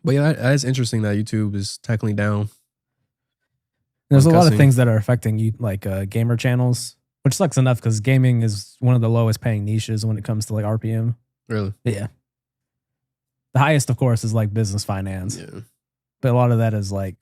But yeah, that's interesting that YouTube is tackling down. There's a lot of cussing. things that are affecting you, like gamer channels, which sucks enough because gaming is one of the lowest paying niches when it comes to like RPM. Really? Yeah. The highest, of course, is like business finance. Yeah. But a lot of that is like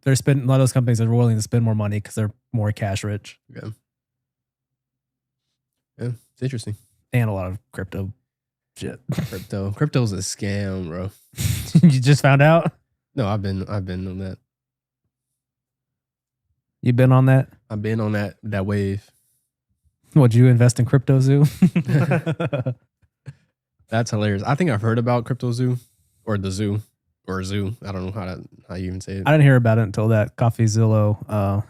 a lot of those companies are willing to spend more money because they're more cash rich. Yeah. Yeah, it's interesting. And a lot of crypto shit. Crypto's a scam, bro. You just found out? No, I've been on that. You've been on that? I've been on that wave. Would you invest in CryptoZoo? That's hilarious. I think I've heard about CryptoZoo or the zoo or zoo. I don't know how you even say it. I didn't hear about it until that CoffeeZilla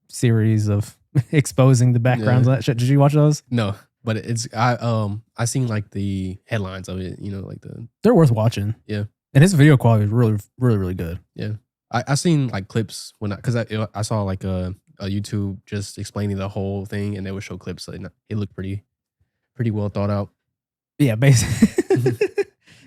series of exposing the backgrounds and that shit. Did you watch those? No, but I seen like the headlines of it. You know, like they're worth watching. Yeah, and his video quality is really, really, really good. Yeah, I seen like clips because I saw like a YouTube just explaining the whole thing, and they would show clips. So it looked pretty well thought out. Yeah, basically,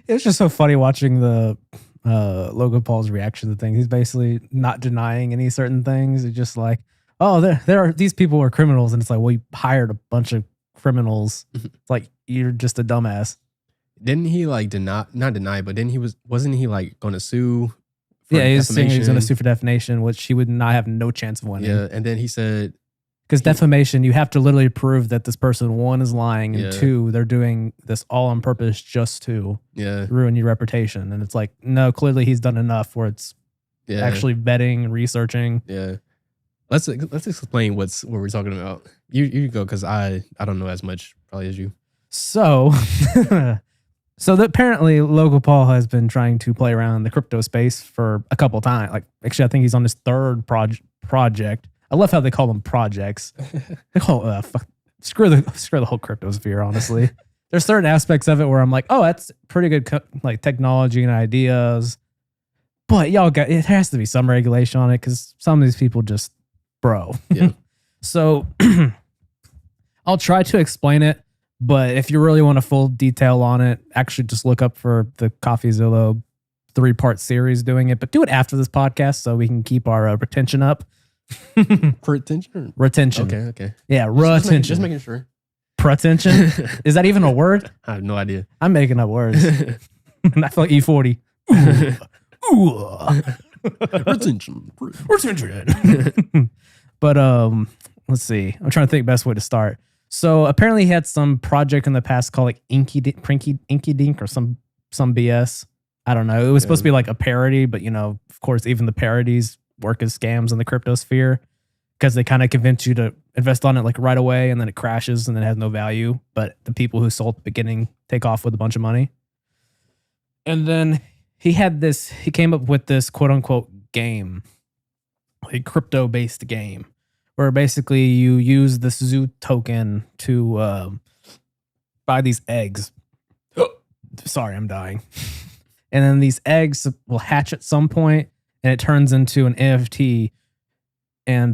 it was just so funny watching the Logan Paul's reaction to things. He's basically not denying any certain things. It's just like, oh, there are these people are criminals, and it's like, well, you hired a bunch of criminals. It's like you're just a dumbass. Didn't he like not deny, but then wasn't he like going to sue? Yeah, he was saying he was going to sue for defamation, which he would not have no chance of winning. Yeah, and then he said, because defamation, you have to literally prove that this person, one, is lying, and two, they're doing this all on purpose just to ruin your reputation. And it's like, no, clearly he's done enough where it's actually vetting and researching. Yeah. Let's explain what we're talking about. You go, because I don't know as much probably as you. So, apparently Logan Paul has been trying to play around in the crypto space for a couple times. Like, actually, I think he's on his third project. I love how they call them projects. They call screw the whole crypto sphere. Honestly, there's certain aspects of it where I'm like, oh, that's pretty good, like technology and ideas. But it has to be some regulation on it because some of these people just, bro. Yeah. So I'll try to explain it, but if you really want a full detail on it, actually just look up for the CoffeeZilla 3-part series doing it. But do it after this podcast so we can keep our retention up. Retention? Okay. Yeah, retention. Just making sure. Pretension? Is that even a word? I have no idea. I'm making up words. I feel like E40. Retention. But let's see. I'm trying to think best way to start. So apparently he had some project in the past called like Inky Dink or some BS. I don't know. It was supposed to be like a parody, but of course, even the parodies work as scams in the crypto sphere because they kind of convince you to invest on it like right away, and then it crashes and then it has no value. But the people who sold at the beginning take off with a bunch of money. And then he came up with this quote unquote game, a crypto based game, where basically you use this zoo token to buy these eggs. Sorry, I'm dying. And then these eggs will hatch at some point, and it turns into an NFT, and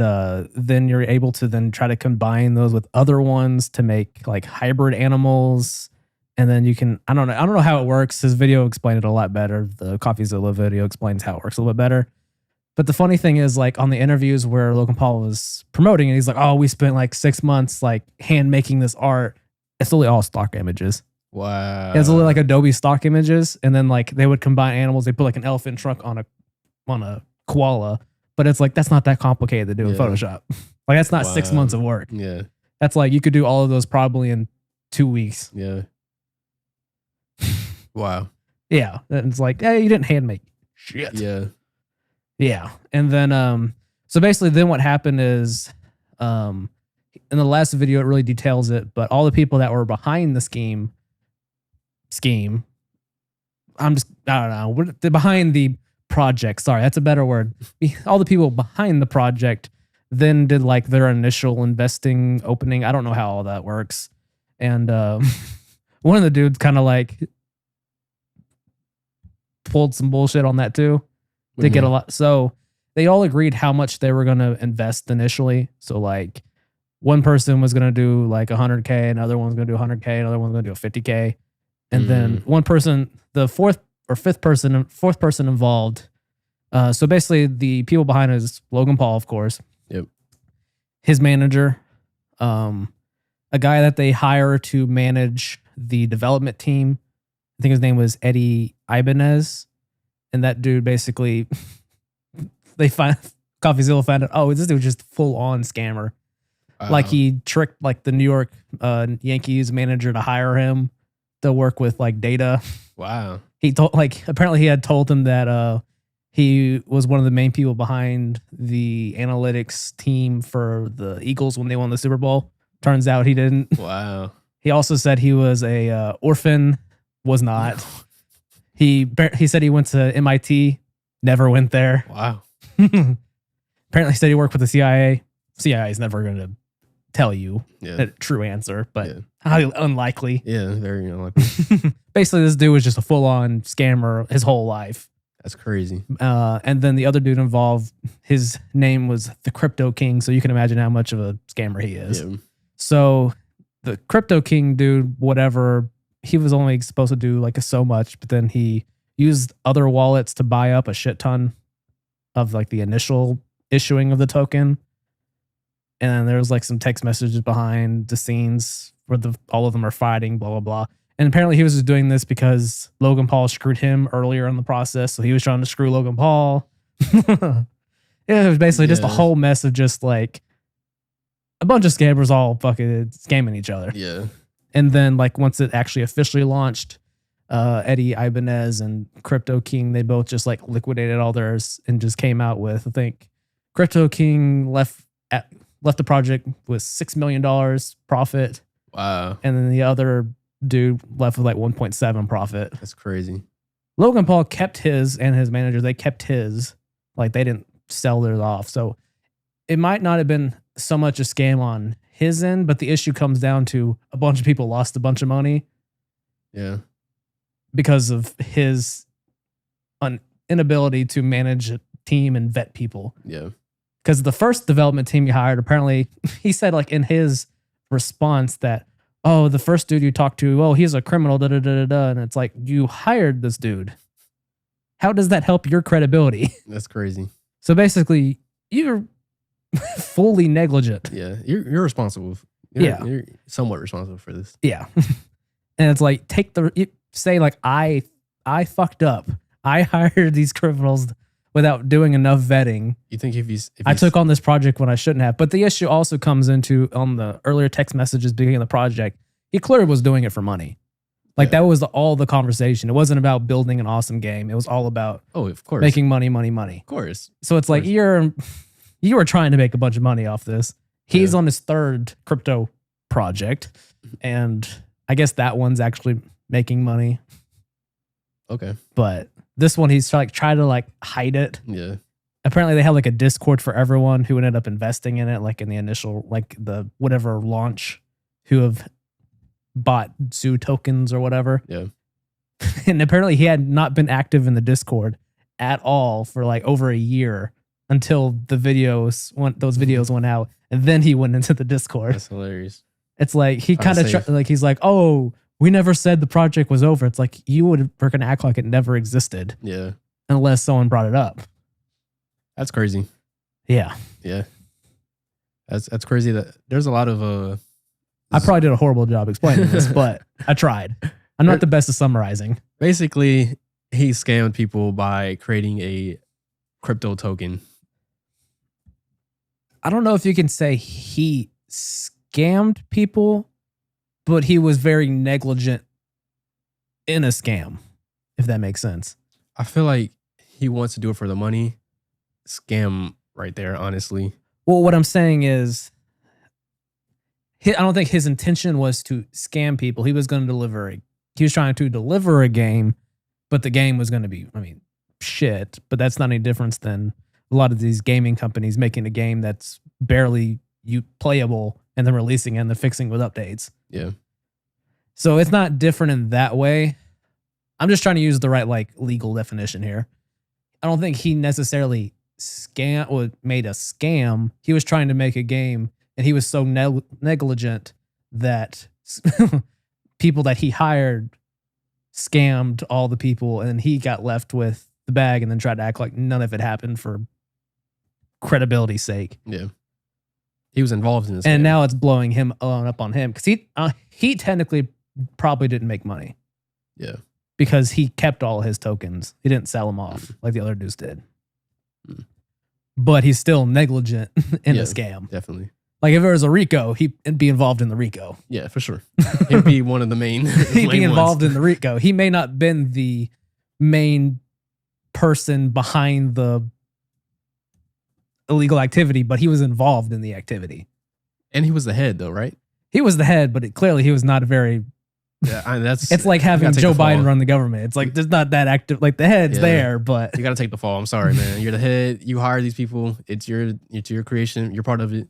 then you're able to then try to combine those with other ones to make like hybrid animals, and then you can I don't know how it works. His video explained it a lot better. The CoffeeZilla video explains how it works a little bit better. But the funny thing is, like on the interviews where Logan Paul was promoting it, he's like, "Oh, we spent like 6 months like hand making this art." It's literally all stock images. Wow. It's literally like Adobe stock images, and then like they would combine animals. They put like an elephant trunk on a koala, but it's like that's not that complicated to do in Photoshop. Like that's not 6 months of work. Yeah, that's like you could do all of those probably in 2 weeks. Yeah. Wow. Yeah, and it's like, hey, you didn't hand make shit. Yeah. Yeah, and then so basically, then what happened is, in the last video, it really details it, but all the people that were behind the scheme. I don't know. They're behind the project. Sorry, that's a better word. All the people behind the project then did like their initial investing opening. I don't know how all that works. And one of the dudes kind of like pulled some bullshit on that too to get a lot. So they all agreed how much they were going to invest initially. So like one person was going to do like 100K, another one's going to do 100K, another one's going to do 50K. And then one person, the fourth or fourth person involved. So basically, the people behind it is Logan Paul, of course. Yep. His manager, a guy that they hire to manage the development team. I think his name was Eddie Ibanez, and that dude basically, CoffeeZilla found out, oh, this dude was just full on scammer. Like he tricked like the New York Yankees manager to hire him to work with like data. Wow. He told apparently he had told him that he was one of the main people behind the analytics team for the Eagles when they won the Super Bowl. Turns out he didn't. Wow. He also said he was a orphan. Was not. He said he went to MIT. Never went there. Wow. Apparently he said he worked with the CIA. CIA is never going to tell you a true answer, but highly unlikely. Yeah, very unlikely. Basically, this dude was just a full-on scammer his whole life. That's crazy. And then the other dude involved, his name was the Crypto King, so you can imagine how much of a scammer he is. Yeah. So the Crypto King dude, whatever, he was only supposed to do like so much, but then he used other wallets to buy up a shit ton of like the initial issuing of the token. And then there was like some text messages behind the scenes where all of them are fighting, blah, blah, blah. And apparently he was just doing this because Logan Paul screwed him earlier in the process. So he was trying to screw Logan Paul. It was basically just a whole mess of just like a bunch of scammers all fucking scamming each other. Yeah. And then like once it actually officially launched, Eddie Ibanez and Crypto King, they both just like liquidated all theirs and just came out with, I think Crypto King left the project with $6 million profit. Wow. And then the other dude left with like 1.7 profit. That's crazy. Logan Paul kept his, and his manager, they kept his. Like they didn't sell theirs off. So it might not have been so much a scam on his end, but the issue comes down to a bunch of people lost a bunch of money. Yeah. Because of his inability to manage a team and vet people. Yeah. Because the first development team he hired, apparently, he said like in his response that, oh, the first dude you talked to, oh, he's a criminal, da da da da da. And it's like, you hired this dude. How does that help your credibility? That's crazy. So basically, you're fully negligent. Yeah. You're responsible. You're somewhat responsible for this. Yeah. And it's like, say like, I fucked up. I hired these criminals without doing enough vetting. You think if I took on this project when I shouldn't have. But the issue also comes into on the earlier text messages beginning of the project, he clearly was doing it for money. Like that was all the conversation. It wasn't about building an awesome game. It was all about of course, making money, money, money. Of course. So it's like you were trying to make a bunch of money off this. He's on his third crypto project, and I guess that one's actually making money. Okay. But this one, he's like trying to like hide it. Yeah. Apparently they had like a Discord for everyone who ended up investing in it, like in the initial, like the whatever launch, who have bought Zoo tokens or whatever. Yeah. And apparently he had not been active in the Discord at all for like over a year until those videos went out, and then he went into the Discord. That's hilarious. It's like he kind of like he's like, oh, we never said the project was over. It's like you were going to act like it never existed. Yeah. Unless someone brought it up. That's crazy. Yeah. Yeah. That's crazy that there's a lot of I probably did a horrible job explaining this, but I tried. I'm not the best at summarizing. Basically, he scammed people by creating a crypto token. I don't know if you can say he scammed people, but he was very negligent in a scam, if that makes sense. I feel like he wants to do it for the money. Scam right there, honestly. Well, what I'm saying is, I don't think his intention was to scam people. He was going to he was trying to deliver a game, but the game was going to be, shit. But that's not any difference than a lot of these gaming companies making a game that's barely playable and then releasing it and then fixing with updates. Yeah. So it's not different in that way. I'm just trying to use the right like legal definition here. I don't think he necessarily made a scam. He was trying to make a game, and he was so negligent that people that he hired scammed all the people, and he got left with the bag and then tried to act like none of it happened for credibility's sake. Yeah. He was involved in this. And now it's blowing him up on him because he technically probably didn't make money. Yeah. Because he kept all his tokens. He didn't sell them off like the other dudes did. But he's still negligent in a scam. Definitely. Like if there was a RICO, he'd be involved in the RICO. Yeah, for sure. He'd be one of the main. He'd be involved in the RICO. He may not been the main person behind the illegal activity, but he was involved in the activity. And he was the head, though, right? He was the head, but clearly he was not a very. Yeah, that's. It's like having Joe Biden run the government. It's like there's not that active. Like the head's there, but you got to take the fall. I'm sorry, man. You're the head. You hire these people. It's your creation. You're part of it.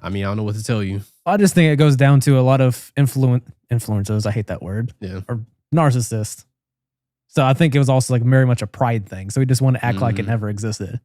I mean, I don't know what to tell you. I just think it goes down to a lot of influencers. I hate that word. Yeah. Or narcissists. So I think it was also like very much a pride thing. So he just wanted to act like it never existed.